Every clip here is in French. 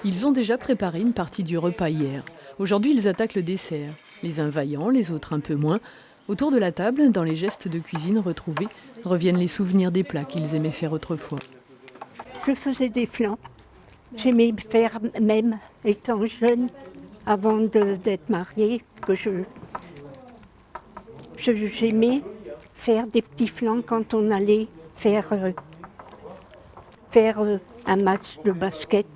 Ils ont déjà préparé une partie du repas hier. Aujourd'hui, ils attaquent le dessert. Les uns vaillants, les autres un peu moins. Autour de la table, dans les gestes de cuisine retrouvés, reviennent les souvenirs des plats qu'ils aimaient faire autrefois. Je faisais des flans. J'aimais faire, même étant jeune, avant d'être mariée, que j'aimais faire des petits flans quand on allait faire un match de basket.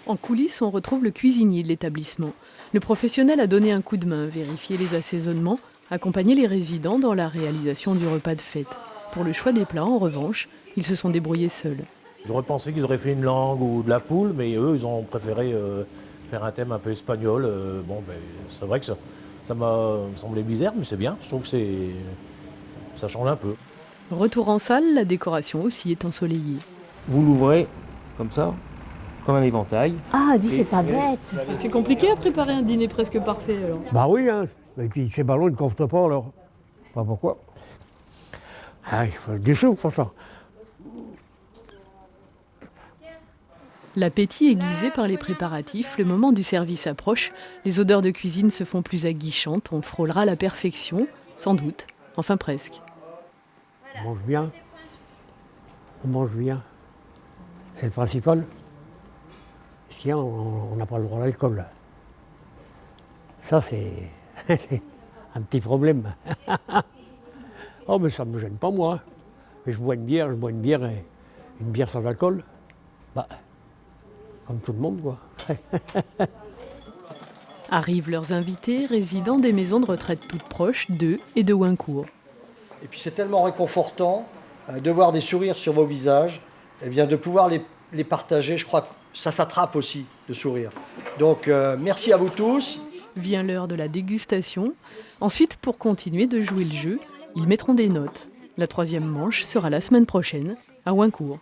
En coulisses, on retrouve le cuisinier de l'établissement. Le professionnel a donné un coup de main, vérifié les assaisonnements, accompagné les résidents dans la réalisation du repas de fête. Pour le choix des plats, en revanche, ils se sont débrouillés seuls. J'aurais pensé qu'ils auraient fait une langue ou de la poule, mais eux, ils ont préféré faire un thème un peu espagnol. C'est vrai que ça m'a semblé bizarre, mais c'est bien. Je trouve que ça change un peu. Retour en salle, la décoration aussi est ensoleillée. Vous l'ouvrez comme ça, comme un éventail. Ah, dis, c'est pas bête. C'est compliqué à préparer un dîner presque parfait alors. Bah oui, hein. Et puis ces ballons ne coffrent pas alors. Pas pourquoi. Ah, il faut des sous pour ça. L'appétit aiguisé par les préparatifs, le moment du service approche. Les odeurs de cuisine se font plus aguichantes. On frôlera la perfection, sans doute, enfin presque. On mange bien. On mange bien. C'est le principal. Sinon, on n'a pas le droit à l'alcool. Ça, c'est un petit problème. Oh, mais ça ne me gêne pas, moi. Mais je bois une bière et une bière sans alcool. Bah, comme tout le monde, quoi. Arrivent leurs invités, résidents des maisons de retraite toutes proches d'eux et de Hoincourt. Et puis c'est tellement réconfortant de voir des sourires sur vos visages, et bien de pouvoir les partager. Je crois que ça s'attrape aussi, de sourire. Donc merci à vous tous. Vient l'heure de la dégustation. Ensuite, pour continuer de jouer le jeu, ils mettront des notes. La troisième manche sera la semaine prochaine, à Hoincourt.